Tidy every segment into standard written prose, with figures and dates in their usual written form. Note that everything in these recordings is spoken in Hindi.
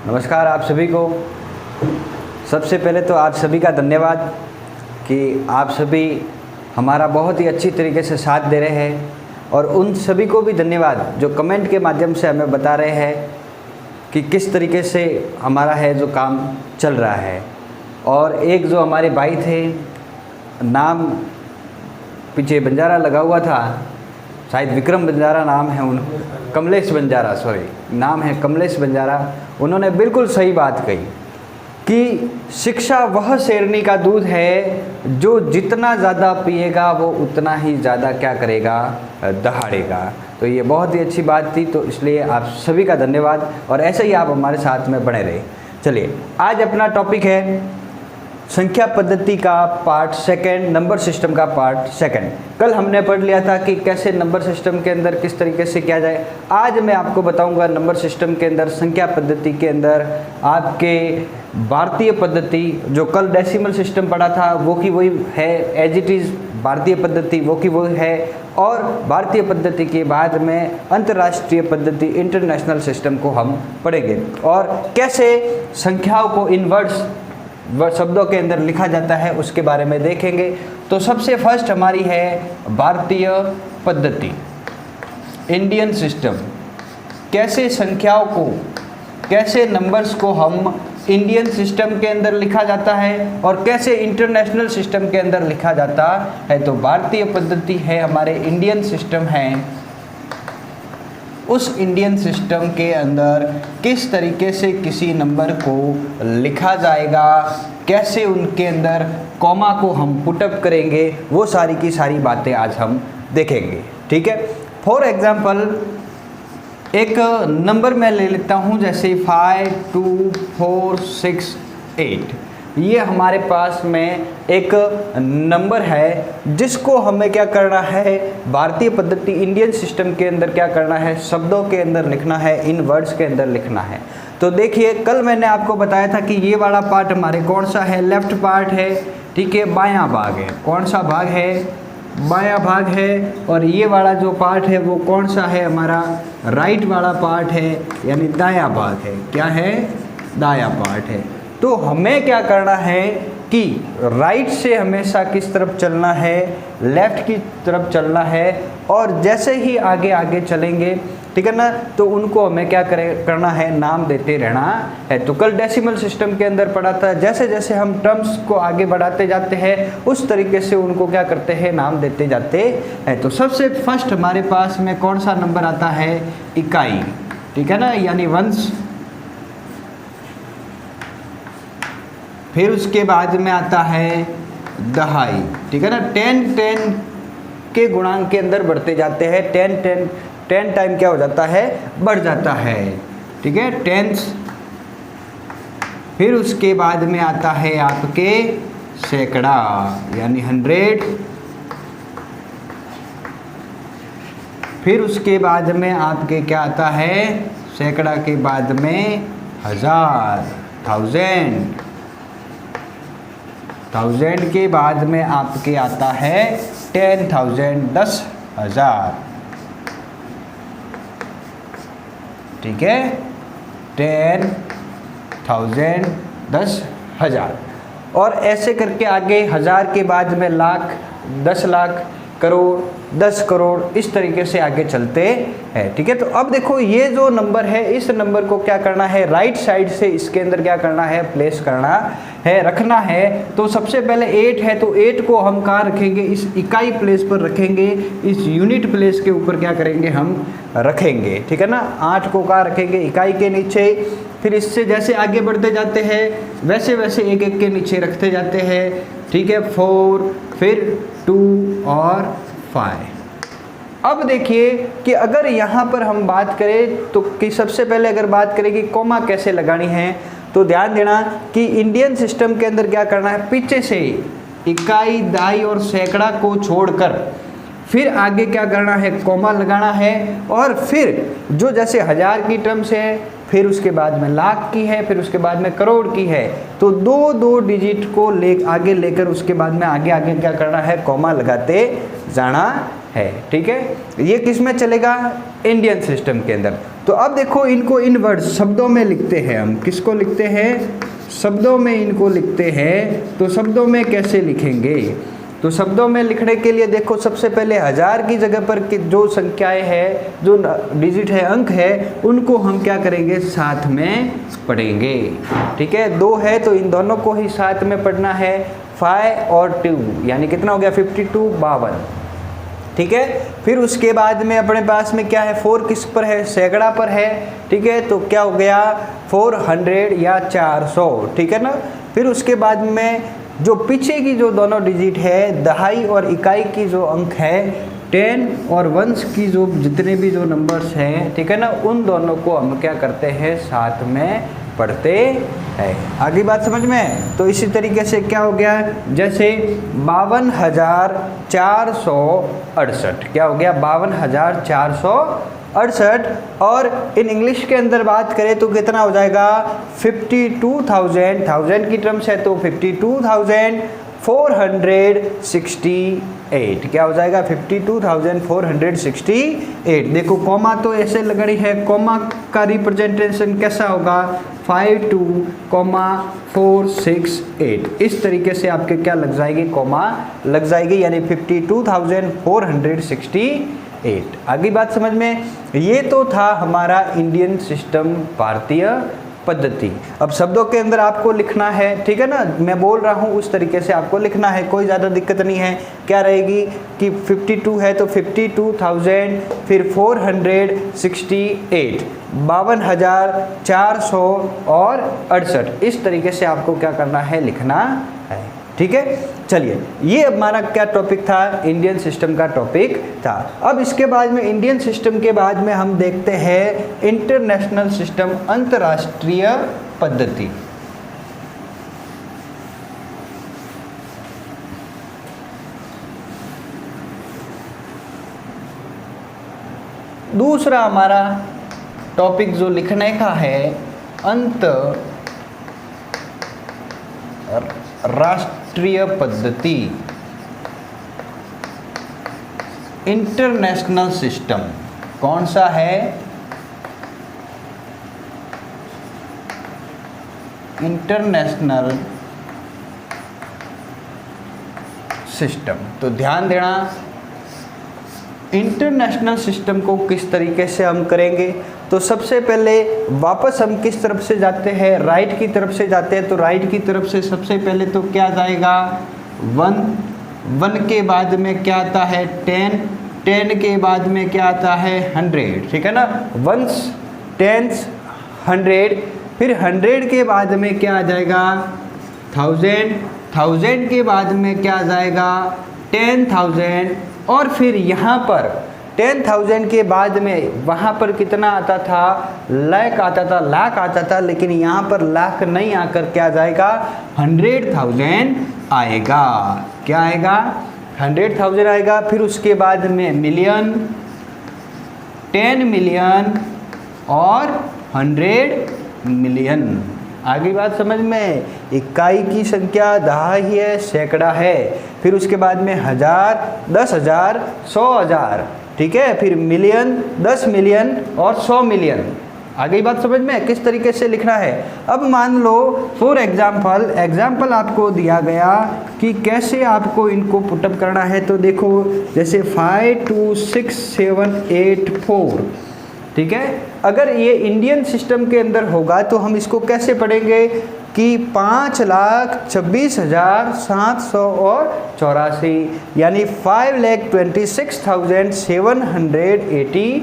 नमस्कार आप सभी को। सबसे पहले तो आप सभी का धन्यवाद कि आप सभी हमारा बहुत ही अच्छी तरीके से साथ दे रहे हैं, और उन सभी को भी धन्यवाद जो कमेंट के माध्यम से हमें बता रहे हैं कि किस तरीके से हमारा है जो काम चल रहा है। और एक जो हमारे भाई थे, नाम पीछे बंजारा लगा हुआ था, शायद विक्रम बंजारा नाम है, उन कमलेश बंजारा, सॉरी नाम है कमलेश बंजारा। उन्होंने बिल्कुल सही बात कही कि शिक्षा वह शेरनी का दूध है जो जितना ज़्यादा पिएगा वो उतना ही ज़्यादा क्या करेगा, दहाड़ेगा। तो ये बहुत ही अच्छी बात थी, तो इसलिए आप सभी का धन्यवाद, और ऐसे ही आप हमारे साथ में बने रहे। चलिए, आज अपना टॉपिक है संख्या पद्धति का पार्ट सेकंड, नंबर सिस्टम का पार्ट सेकंड। कल हमने पढ़ लिया था कि कैसे नंबर सिस्टम के अंदर किस तरीके से किया जाए। आज मैं आपको बताऊंगा नंबर सिस्टम के अंदर, संख्या पद्धति के अंदर आपके भारतीय पद्धति, जो कल डेसिमल सिस्टम पढ़ा था वो की वही है, एज इट इज़ भारतीय पद्धति वो की वही है, और भारतीय पद्धति के बाद में अंतर्राष्ट्रीय पद्धति इंटरनेशनल सिस्टम को हम पढ़ेंगे, और कैसे संख्याओं को इन वर्ड्स शब्दों के अंदर लिखा जाता है उसके बारे में देखेंगे। तो सबसे फर्स्ट हमारी है भारतीय पद्धति, इंडियन सिस्टम। कैसे संख्याओं को, कैसे नंबर्स को हम इंडियन सिस्टम के अंदर लिखा जाता है और कैसे इंटरनेशनल सिस्टम के अंदर लिखा जाता है। तो भारतीय पद्धति है, हमारे इंडियन सिस्टम है, उस इंडियन सिस्टम के अंदर किस तरीके से किसी नंबर को लिखा जाएगा, कैसे उनके अंदर कॉमा को हम पुटअप करेंगे, वो सारी की सारी बातें आज हम देखेंगे। ठीक है, फॉर एग्जांपल एक नंबर मैं ले लेता हूँ, जैसे 5 2 4 6 8। ये हमारे पास में एक नंबर है जिसको हमें क्या करना है, भारतीय पद्धति इंडियन सिस्टम के अंदर क्या करना है, शब्दों के अंदर लिखना है, इन वर्ड्स के अंदर लिखना है। तो देखिए, कल मैंने आपको बताया था कि ये वाला पार्ट हमारे कौन सा है, लेफ्ट पार्ट है। ठीक है, बायां भाग है। कौन सा भाग है, बायां भाग है। और ये वाला जो पार्ट है वो कौन सा है, हमारा राइट वाला पार्ट है, यानी दायां भाग है। क्या है, दायां पार्ट है। तो हमें क्या करना है कि राइट से हमेशा किस तरफ चलना है, लेफ्ट की तरफ चलना है, और जैसे ही आगे आगे चलेंगे, ठीक है ना, तो उनको हमें क्या करना है, नाम देते रहना है। तो कल डेसिमल सिस्टम के अंदर पढ़ा था, जैसे जैसे हम टर्म्स को आगे बढ़ाते जाते हैं उस तरीके से उनको क्या करते हैं, नाम देते जाते हैं। तो सबसे फर्स्ट हमारे पास में कौन सा नंबर आता है, इकाई। ठीक है ना, यानी वंश। फिर उसके बाद में आता है दहाई। ठीक है ना, 10 के गुणांक के अंदर बढ़ते जाते हैं। 10 टाइम क्या हो जाता है, बढ़ जाता है। ठीक है, टेंस। फिर उसके बाद में आता है आपके सैकड़ा, यानी 100। फिर उसके बाद में आपके क्या आता है, सैकड़ा के बाद में 1000, 1000 के बाद में आपके आता है 10,000, 10,000। ठीक है, 10,000, 10,000। और ऐसे करके आगे 1000 के बाद में लाख, 10 लाख, करोड़, 10 करोड़, इस तरीके से आगे चलते हैं। ठीक है, तो अब देखो ये जो नंबर है, इस नंबर को क्या करना है, राइट साइड से इसके अंदर क्या करना है, प्लेस करना है, रखना है। तो सबसे पहले 8 है, तो 8 को हम कहाँ रखेंगे, इस इकाई प्लेस पर रखेंगे, इस यूनिट प्लेस के ऊपर क्या करेंगे, हम रखेंगे। ठीक है ना, 8 को कहाँ रखेंगे, इकाई के नीचे। फिर इससे जैसे आगे बढ़ते जाते हैं वैसे वैसे एक एक के नीचे रखते जाते हैं। ठीक है, 4, फिर 2 और 5। अब देखिए कि अगर यहाँ पर हम बात करें तो कि सबसे पहले अगर बात करें कि कॉमा कैसे लगानी है, तो ध्यान देना कि इंडियन सिस्टम के अंदर क्या करना है, पीछे से इकाई, दहाई और सैकड़ा को छोड़कर फिर आगे क्या करना है, कॉमा लगाना है। और फिर जो जैसे 1000 की टर्म्स है, फिर उसके बाद में लाख की है, फिर उसके बाद में करोड़ की है, तो 2 डिजिट को आगे लेकर उसके बाद में आगे आगे क्या करना है, कॉमा लगाते जाना है। ठीक है, ये किस में चलेगा, इंडियन सिस्टम के अंदर। तो अब देखो इनको इन वर्ड्स शब्दों में लिखते हैं हम। किसको लिखते हैं? शब्दों में इनको लिखते हैं। तो शब्दों में कैसे लिखेंगे? तो शब्दों में लिखने के लिए देखो सबसे पहले 1000 की जगह पर जो संख्याएं हैं, जो डिजिट है, अंक है, उनको हम क्या करेंगे? साथ में पढ़ेंगे। ठीक है, 2 है तो इन दोनों को ही साथ में पढ़ना है। 5 और 2 यानी कितना हो गया? 52, 52। ठीक है, फिर उसके बाद में अपने पास में क्या है? 4 किस पर है? सैकड़ा पर है। ठीक है, तो क्या हो गया? 400 या 400। ठीक है ना। फिर उसके बाद में जो पीछे की जो दोनों डिजिट है, दहाई और इकाई की जो अंक है, 10 और वंश की जो जितने भी जो नंबर्स हैं, ठीक है ना, उन दोनों को हम क्या करते हैं? साथ में पढ़ते हैं। आगे बात समझ में? तो इसी तरीके से क्या हो गया? जैसे 52,468। क्या हो गया? 52,468। और इन इंग्लिश के अंदर बात करें तो कितना हो जाएगा? 52,000। 1000 की टर्म्स है तो 52,468। क्या हो जाएगा? 52,468। देखो कॉमा तो ऐसे लगनी है। कॉमा का रिप्रेजेंटेशन कैसा होगा? 52,468। इस तरीके से आपके क्या लग जाएगी? कॉमा लग जाएगी, यानी 52,468। आगे बात समझ में? ये तो था हमारा इंडियन सिस्टम, भारतीय पद्धति। अब शब्दों के अंदर आपको लिखना है। ठीक है ना, मैं बोल रहा हूँ उस तरीके से आपको लिखना है, कोई ज़्यादा दिक्कत नहीं है। क्या रहेगी कि 52 है तो 52,000, फिर 468, 52,468। इस तरीके से आपको क्या करना है? लिखना है। ठीक है, चलिए, ये हमारा क्या टॉपिक था? इंडियन सिस्टम का टॉपिक था। अब इसके बाद में इंडियन सिस्टम के बाद में हम देखते हैं इंटरनेशनल सिस्टम, अंतर्राष्ट्रीय पद्धति। दूसरा हमारा टॉपिक जो लिखने का है, अंतर्राष्ट्रीय पद्धति, इंटरनेशनल सिस्टम। कौन सा है? International system. तो ध्यान देना, इंटरनेशनल सिस्टम को किस तरीके से हम करेंगे। तो सबसे पहले वापस हम किस तरफ से जाते हैं? राइट की तरफ से जाते हैं। तो राइट की तरफ से सबसे पहले तो क्या जाएगा? 1 के बाद में क्या आता है? 10 के बाद में क्या आता है? 100। ठीक है ना, 1s 10s 100। फिर 100 के बाद में क्या आ जाएगा? 1000 के बाद में क्या आ जाएगा? 10,000। और फिर यहाँ पर 10,000 के बाद में वहाँ पर कितना आता था? लाख आता था, लेकिन यहाँ पर लाख नहीं आकर क्या जाएगा? 100,000 आएगा। क्या आएगा? 100,000 आएगा। फिर उसके बाद में मिलियन, 10 मिलियन और 100 मिलियन। आगे बात समझ में? इकाई की संख्या दहाई है, सैकड़ा है। फिर उसके बाद में 1000, 10,000, 100,000। ठीक है, फिर मिलियन, 10 मिलियन और 100 मिलियन। आगे बात समझ में? किस तरीके से लिखना है। अब मान लो फॉर एग्जाम्पल आपको दिया गया कि कैसे आपको इनको पुटअप करना है। तो देखो जैसे 526784। ठीक है, अगर ये इंडियन सिस्टम के अंदर होगा तो हम इसको कैसे पढ़ेंगे कि 5,26,784, यानी 5,26,784।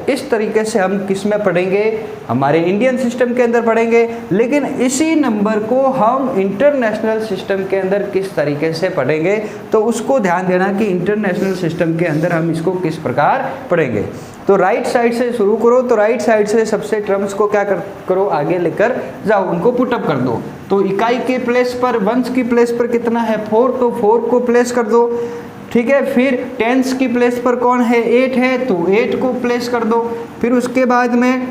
इस तरीके से हम किस में पढ़ेंगे? हमारे इंडियन सिस्टम के अंदर पढ़ेंगे। लेकिन इसी नंबर को हम इंटरनेशनल सिस्टम के अंदर किस तरीके से पढ़ेंगे, तो उसको ध्यान देना कि इंटरनेशनल सिस्टम के अंदर हम इसको किस प्रकार पढ़ेंगे। तो राइट साइड से शुरू करो। तो राइट साइड से सबसे टर्म्स को क्या करो? आगे लेकर जाओ, उनको पुटअप कर दो। तो इकाई के प्लेस पर, वंश की प्लेस पर कितना है? 4, तो 4 को प्लेस कर दो। ठीक है, फिर टेंस की प्लेस पर कौन है? 8 है, तो 8 को प्लेस कर दो। फिर उसके बाद में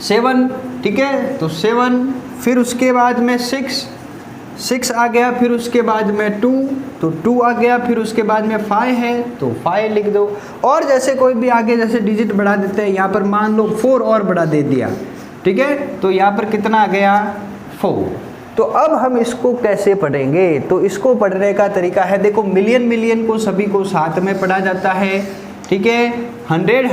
7, ठीक है, तो 7। फिर उसके बाद में 6, 6 आ गया, फिर उसके बाद में 2, तो 2 आ गया, फिर उसके बाद में 5 है तो 5 लिख दो। और जैसे कोई भी आगे जैसे डिजिट बढ़ा देते हैं, यहाँ पर मान लो 4 और बढ़ा दे दिया, ठीक है, तो यहाँ पर कितना आ गया 4। तो अब हम इसको कैसे पढ़ेंगे, तो इसको पढ़ने का तरीका है, देखो मिलियन को सभी को साथ में पढ़ा जाता है, ठीक है, 1000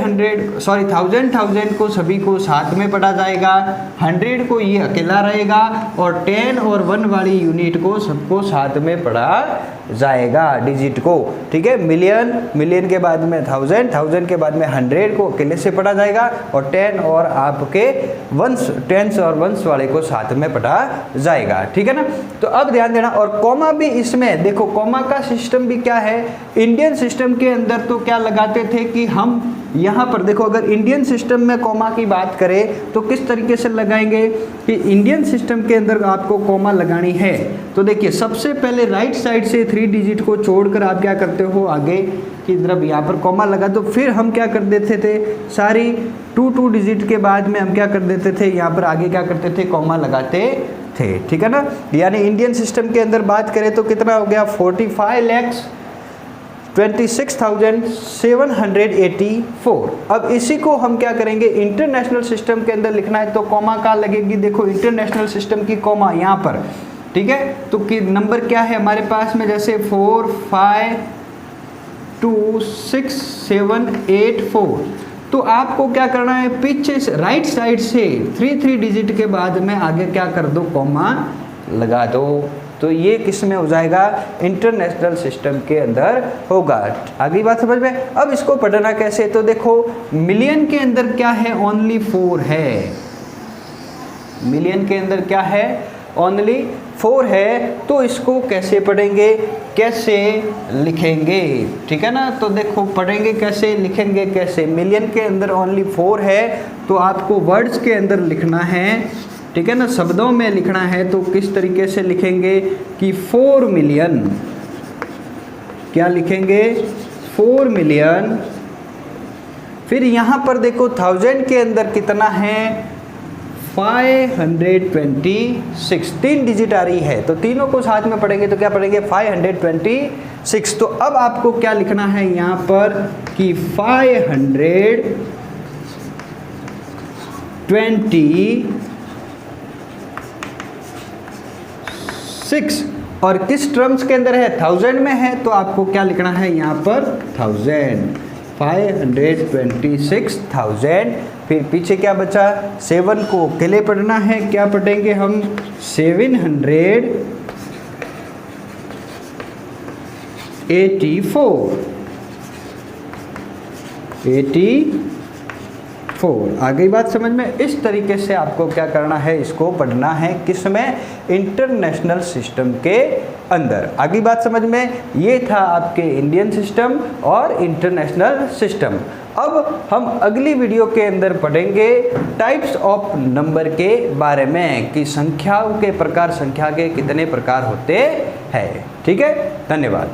को सभी को साथ में पढ़ा जाएगा, 100 को ये अकेला रहेगा, और 10 और 1 वाली यूनिट को सबको साथ में पढ़ा जाएगा, डिजिट को, ठीक है। मिलियन के बाद में 1000 के बाद में 100 को अकेले से पढ़ा जाएगा, और 10 और आपके टेंस और वंस वाले को साथ में पढ़ा जाएगा, ठीक है ना। तो अब ध्यान देना, और कॉमा भी इसमें देखो, कॉमा का सिस्टम भी क्या है, इंडियन सिस्टम के अंदर तो क्या लगाते थे कि हम यहाँ पर देखो, अगर इंडियन सिस्टम में कॉमा की बात करें तो किस तरीके से लगाएंगे कि इंडियन सिस्टम के अंदर आपको कॉमा लगानी है, तो देखिए सबसे पहले राइट साइड से 3 डिजिट को छोड़कर आप क्या करते हो, आगे की तरफ यहाँ पर कॉमा लगा दो। फिर हम क्या कर देते थे, सारी 2 डिजिट के बाद में हम क्या कर देते थे, यहाँ पर आगे क्या करते थे, कॉमा लगाते थे, ठीक है ना। यानी इंडियन सिस्टम के अंदर बात करें तो कितना हो गया, 45,26,784। अब इसी को हम क्या करेंगे, इंटरनेशनल सिस्टम के अंदर लिखना है तो कॉमा का लगेगी, देखो इंटरनेशनल सिस्टम की कॉमा यहाँ पर, ठीक है। तो कि नंबर क्या है हमारे पास में, जैसे 4 5 2 6 7 8 4, तो आपको क्या करना है, पीछे से राइट साइड से 3 डिजिट के बाद में आगे क्या कर दो, कॉमा लगा दो। तो ये किस में हो जाएगा, इंटरनेशनल सिस्टम के अंदर होगा। अगली बात समझ में। अब इसको पढ़ना कैसे, तो देखो मिलियन के अंदर क्या है, ओनली 4 है, मिलियन के अंदर क्या है, ओनली 4 है, तो इसको कैसे पढ़ेंगे, कैसे लिखेंगे, ठीक है ना। तो देखो पढ़ेंगे कैसे, लिखेंगे कैसे, मिलियन के अंदर ओनली 4 है, तो आपको वर्ड्स के अंदर लिखना है, ठीक है ना, शब्दों में लिखना है। तो किस तरीके से लिखेंगे कि 4 मिलियन, क्या लिखेंगे, 4 मिलियन। फिर यहाँ पर देखो 1000 के अंदर कितना है, 526, 3 डिजिट आ रही है, तो तीनों को साथ में पढ़ेंगे तो क्या पढ़ेंगे, 526। तो अब आपको क्या लिखना है यहाँ पर कि 526, और किस टर्म्स के अंदर है, 1000 में है, तो आपको क्या लिखना है यहाँ पर 1000, 526,000। फिर पीछे क्या बचा, 7 को अकेले पढ़ना है, क्या पढ़ेंगे हम, 784। आ गई बात समझ में। इस तरीके से आपको क्या करना है, इसको पढ़ना है किस में, इंटरनेशनल सिस्टम के अंदर। आगे बात समझ में। ये था आपके इंडियन सिस्टम और इंटरनेशनल सिस्टम। अब हम अगली वीडियो के अंदर पढ़ेंगे टाइप्स ऑफ नंबर के बारे में, कि संख्याओं के प्रकार, संख्या के कितने प्रकार होते हैं। ठीक है, धन्यवाद।